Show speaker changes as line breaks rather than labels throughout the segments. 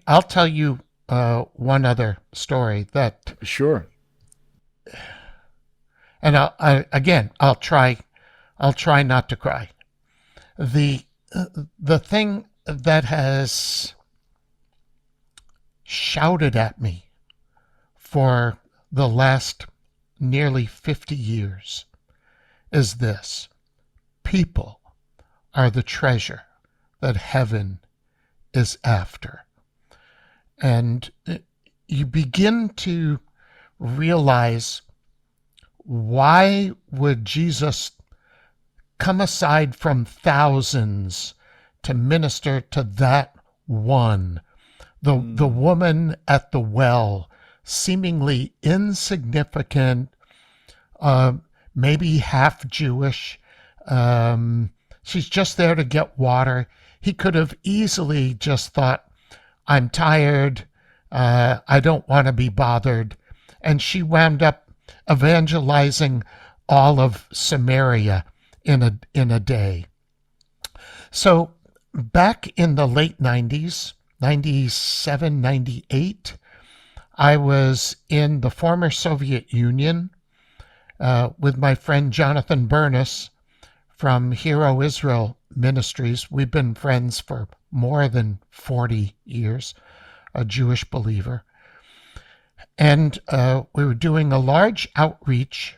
I'll tell you one other story that,
Sure.
and I'll try not to cry. The the thing that has shouted at me for the last nearly 50 years is this: people are the treasure that heaven is after. And you begin to realize, why would Jesus come aside from thousands to minister to that one? The woman at the well, seemingly insignificant, maybe half Jewish. She's just there to get water. He could have easily just thought, I'm tired. I don't want to be bothered. And she wound up evangelizing all of Samaria in a day. So back in the late 90s, 97, 98, I was in the former Soviet Union with my friend Jonathan Bernis from Hero Israel Ministries. We've been friends for more than 40 years, a Jewish believer. And we were doing a large outreach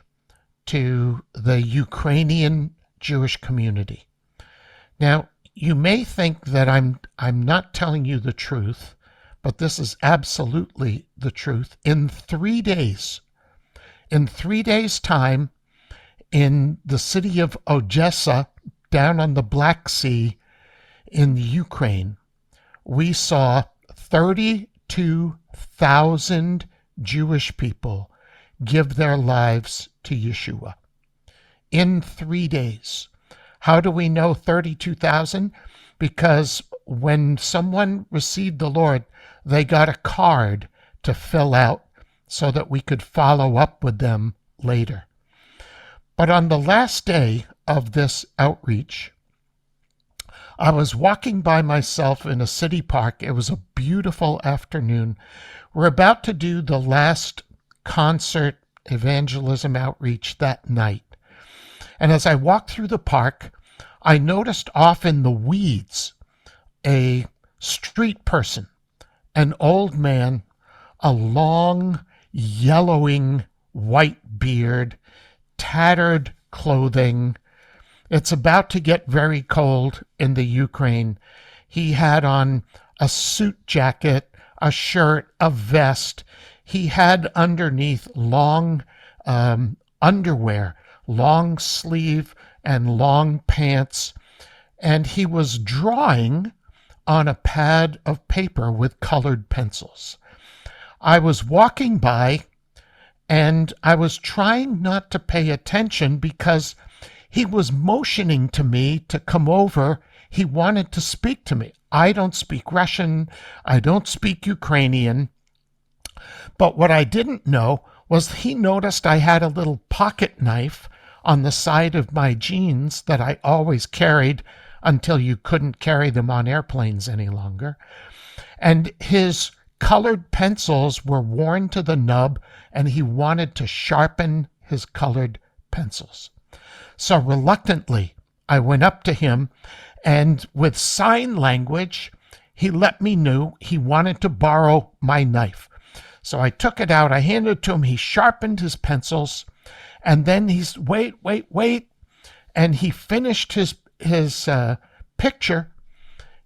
to the Ukrainian Jewish community. Now, you may think that I'm not telling you the truth, but this is absolutely the truth. In 3 days, in 3 days' time, in the city of Odessa, down on the Black Sea in Ukraine, we saw 32,000 Jewish people give their lives to Yeshua. In 3 days. How do we know 32,000? Because when someone received the Lord, they got a card to fill out so that we could follow up with them later. But on the last day of this outreach, I was walking by myself in a city park. It was a beautiful afternoon. We're about to do the last concert evangelism outreach that night. And as I walked through the park, I noticed off in the weeds a street person, an old man, a long, yellowing white beard, tattered clothing. It's about to get very cold in the Ukraine. He had on a suit jacket, a shirt, a vest. He had underneath long underwear, long sleeve and long pants, and he was drawing on a pad of paper with colored pencils. I was walking by, and I was trying not to pay attention because he was motioning to me to come over. He wanted to speak to me. I don't speak Russian. I don't speak Ukrainian. But what I didn't know was he noticed I had a little pocket knife on the side of my jeans that I always carried until you couldn't carry them on airplanes any longer. And his colored pencils were worn to the nub, and he wanted to sharpen his colored pencils. So reluctantly, I went up to him, and with sign language, he let me know he wanted to borrow my knife. So I took it out, I handed it to him, he sharpened his pencils, and then he's, wait, and he finished his picture.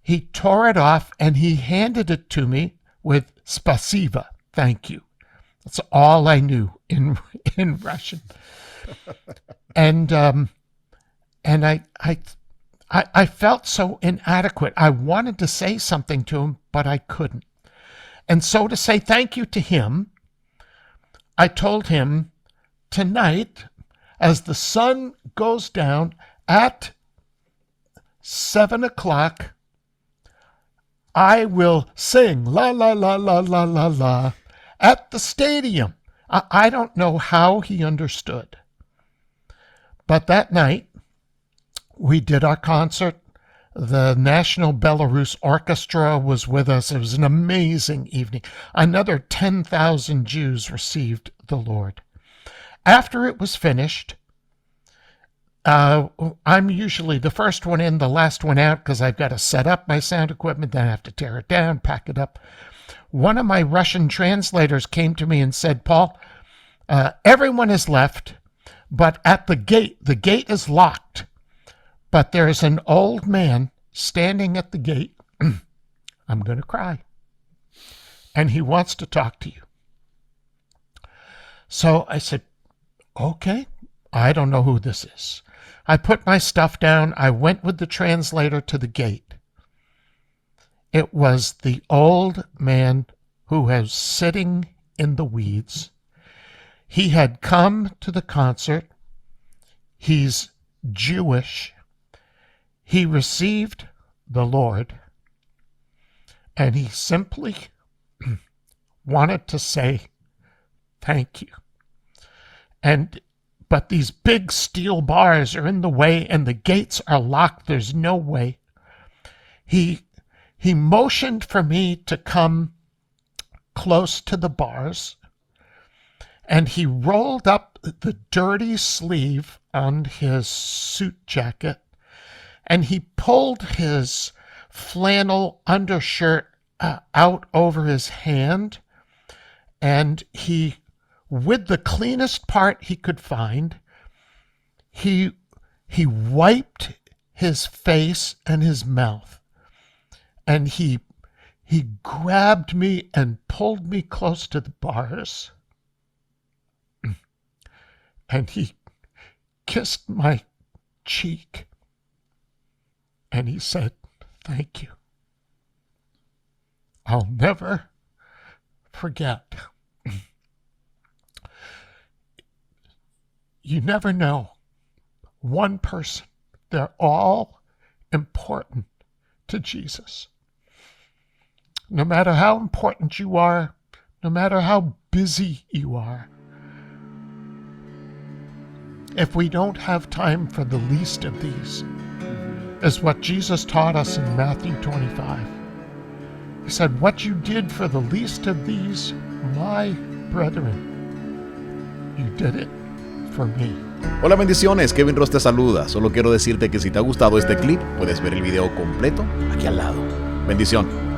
He tore it off, and he handed it to me with spasiba, thank you. That's all I knew in Russian. And I felt so inadequate. I wanted to say something to him, but I couldn't. And so to say thank you to him, I told him, tonight, as the sun goes down at 7 o'clock, I will sing la la la la la la la at the stadium. I don't know how he understood. But that night, we did our concert. The National Belarus Orchestra was with us. It was an amazing evening. Another 10,000 Jews received the Lord. After it was finished, I'm usually the first one in, the last one out, because I've got to set up my sound equipment, then I have to tear it down, pack it up. One of my Russian translators came to me and said, Paul, everyone has left, but at the gate is locked, but there's an old man standing at the gate. I'm going to cry. And he wants to talk to you. So I said, okay, I don't know who this is. I put my stuff down. I went with the translator to the gate. It was the old man who was sitting in the weeds. He had come to the concert. He's Jewish. He received the Lord, and he simply wanted to say thank you. But these big steel bars are in the way, and the gates are locked. There's no way. He motioned for me to come close to the bars, and he rolled up the dirty sleeve on his suit jacket, and he pulled his flannel undershirt out over his hand, and he, with the cleanest part he could find, he wiped his face and his mouth, and he grabbed me and pulled me close to the bars, and he kissed my cheek, and he said, thank you. I'll never forget. You never know. One person, they're all important to Jesus. No matter how important you are, no matter how busy you are, if we don't have time for the least of these, is what Jesus taught us in Matthew 25. He said, what you did for the least of these, my brethren, you did it for me.
Hola, bendiciones, Kevin Ross te saluda. Solo quiero decirte que si te ha gustado este clip, puedes ver el video completo aquí al lado. Bendición.